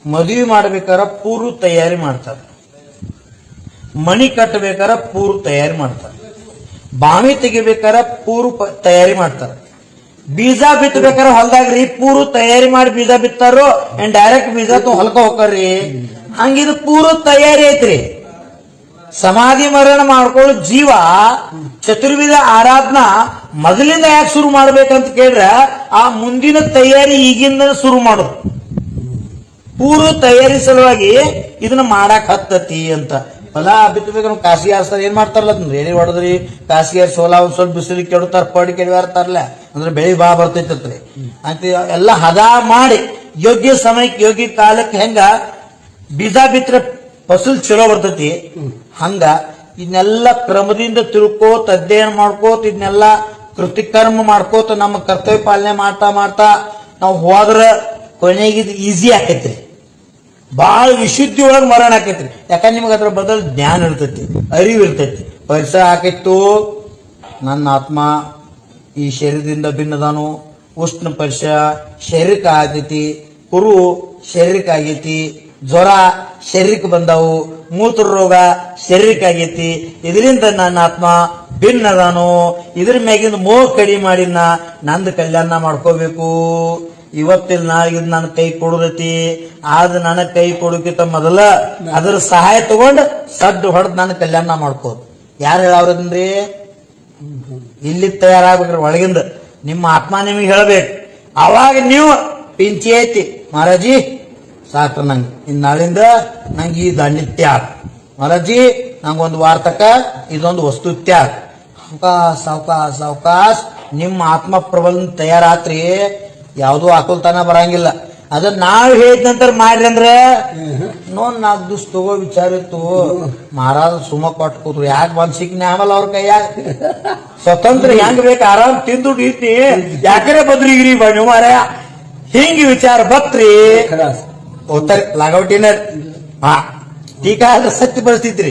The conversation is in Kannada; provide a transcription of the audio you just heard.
ಮದುವೆ ಮಾಡ್ಬೇಕಾರ ಪೂರ್ವ ತಯಾರಿ ಮಾಡ್ತಾರೆ, ಮಣಿ ಕಟ್ಟಬೇಕಾರ ಪೂರ್ವ ತಯಾರಿ ಮಾಡ್ತಾರೆ, ಬಾವಿ ತೆಗಿಬೇಕಾರ ಪೂರ್ವ ತಯಾರಿ ಮಾಡ್ತಾರೆ, ಬೀಜ ಬಿತ್ತಬೇಕಾರ ಹೊಲ್ದಾಗ್ರಿ ಪೂರ್ವ ತಯಾರಿ ಮಾಡಿ ಬೀಜ ಬಿತ್ತಾರೋ ಏನ್ ಡೈರೆಕ್ಟ್ ಬೀಜ ಹೊಲ್ಕ ಹೋಗ್ರಿ. ಹಂಗಿದು ಪೂರ್ವ ತಯಾರಿ ಐತ್ರಿ. ಸಮಾಧಿ ಮರಣ ಮಾಡ್ಕೊಳ್ಳೋ ಜೀವ ಚತುರ್ವಿಧ ಆರಾಧನಾ ಮೊದಲಿಂದ ಯಾಕೆ ಶುರು ಮಾಡ್ಬೇಕಂತ ಕೇಳ್ರ, ಆ ಮುಂದಿನ ತಯಾರಿ ಈಗಿಂದ ಶುರು ಮಾಡೋದು. ಪೂರ್ವ ತಯಾರಿ ಸಲುವಾಗಿ ಇದನ್ನ ಮಾಡಕ್ ಹತ್ತತಿ ಅಂತ. ಹೊಲ ಬಿತ್ತಬೇಕು ಕಾಸಿಗೆ ಹಾರಿಸ್ತಾರ, ಏನ್ ಮಾಡ್ತಾರಲ್ಲ ಎಲ್ಲಿ ಹೊಡೆದ್ರಿ ಕಾಸಿಗೆ ಹಾರಿಸಿ ಹೊಲ ಒಂದ್ ಸ್ವಲ್ಪ ಬಿಸಿಲಿಗೆ ಕೆಡುತ್ತಾರ, ಪಡಿ ಕೆಡವಾರ್ತಾರಲ್ಲ, ಅಂದ್ರೆ ಬೆಳಿ ಬಾ ಬರ್ತೈತತ್ರಿ ಅಂತ ಎಲ್ಲ ಹದ ಮಾಡಿ ಯೋಗ್ಯ ಸಮಯಕ್ಕೆ ಯೋಗ್ಯ ಕಾಲಕ್ಕೆ ಹೆಂಗ ಬೀಜ ಬಿತ್ತರೆ ಫಸಲ್ ಚಲೋ ಬರ್ತೈತಿ, ಹಂಗ ಇದನ್ನೆಲ್ಲ ಕ್ರಮದಿಂದ ತಿಳ್ಕೋತ ಅಧ್ಯಯನ ಮಾಡ್ಕೋತ ಇದನ್ನೆಲ್ಲ ಕೃತಿಕರ್ಮ ಮಾಡ್ಕೋತ ನಮ್ಮ ಕರ್ತವ್ಯ ಪಾಲನೆ ಮಾಡ್ತಾ ಮಾಡ್ತಾ ನಾವು ಹೋದ್ರ ಕೊನೆಗೆ ಇದು ಈಸಿ ಆಕೈತ್ರಿ. ಬಹಳ ವಿಶುದ್ಧಿ ಒಳಗೆ ಮರಣ ಆಕೈತ್ರಿ. ಯಾಕಂದ್ರೆ ನಿಮ್ಗೆ ಅದ್ರ ಬದಲು ಜ್ಞಾನ ಇರ್ತೈತಿ, ಅರಿವು ಇರ್ತೈತಿ. ಪರಿಸರ ಆಕೈತು, ನನ್ನ ಆತ್ಮ ಈ ಶರೀರದಿಂದ ಭಿನ್ನದಾನು, ಉಷ್ಣ ಪರಿಸರ ಶರೀರಕ್ಕೆ ಆಗೈತಿ, ಕುರು ಶರೀರಕ್ಕೆ ಆಗೈತಿ, ಜ್ವರ ಶರೀರಕ್ಕೆ ಬಂದಾವು, ಮೂತ್ರ ರೋಗ ಶರೀರಕ್ಕೆ ಆಗೈತಿ, ಇದರಿಂದ ನನ್ನ ಆತ್ಮ ಭಿನ್ನದಾನು, ಇದ್ರ ಮ್ಯಾಗಿಂದ ಮೋಹ ಕಡಿಮೆ ಮಾಡಿನ ನಂದು ಕಲ್ಯಾಣ ಮಾಡ್ಕೋಬೇಕು. ಇವತ್ತಿನ ನಾಳೆ ನನ್ನ ಕೈ ಕೊಡುದೈತಿ, ಆದ ನನ್ನ ಕೈ ಕೊಡೋಕ್ಕಿಂತ ಮೊದಲ ಅದ್ರ ಸಹಾಯ ತಗೊಂಡ್ ಸಡ್ಡು ಹೊಡೆದ್ ನನ್ನ ಕಲ್ಯಾಣ ಮಾಡ್ಕೋದು. ಯಾರು ಹೇಳವ್ರದ್ರಿ? ಇಲ್ಲಿ ತಯಾರಾಗ್ಬೇಕ್ರಿ ಒಳಗಿಂದ. ನಿಮ್ಮ ಆತ್ಮ ನಿಮಗೆ ಹೇಳ್ಬೇಕು. ಅವಾಗ ನೀವು ಪಿಂಚಿ ಐತಿ ಮಹಾರಾಜಿ ಸಾಕ್ರ, ನಂಗೆ ಇನ್ ನಾಳಿಂದ ನಂಗೆ ಈ ದಂಡಿ ತ್ಯಾಗ, ಮಹಾರಾಜಿ ನಂಗೊಂದು ವಾರ ತಕ್ಕ ಇದೊಂದು ವಸ್ತು ತ್ಯಾಗ. ಸಾವಕಾಶ ಸಾವಕಾಶ ಸಾವಕಾಶ ನಿಮ್ಮ ಆತ್ಮ ಪ್ರಬಲ ತಯಾರಾತ್ರಿ, ಯಾವ್ದು ಆಕಲ್ತಾನ ಬರಂಗಿಲ್ಲ. ಅದನ್ನ ನಾವ್ ಹೇಳಿದ ನಂತರ ಮಾಡ್ರಿ ಅಂದ್ರೆ ನೋಡ್ 4 ದಿವ್ಸ ತಗೋ ವಿಚಾರ ಇತ್ತು, ಮಹಾರಾಜ ಸುಮ್ಮ ಕೊಟ್ಟು ಕೂತ್ರು, ಯಾಕೆ ಮನ್ಸಿಗೆ ಆಮೇಲೆ ಅವ್ರ ಕೈಯಾಗ ಸ್ವತಂತ್ರ ಹೆಂಗ್ ಬೇಕು ಆರಾಮ್ ತಿಂದು ಇರ್ತಿ, ಯಾಕರೆ ಬದ್ರಿಗಿರಿ ಬಣ್ಣು ಮಾರ ಹಿಂಗ ವಿಚಾರ ಬತ್ರಿ ಓದ್ತಾರ ಲಾಗೌಟಿನ. ಹಾ ಟೀಕಾ ಸತ್ಯ ಪರಿಸ್ಥಿತಿ.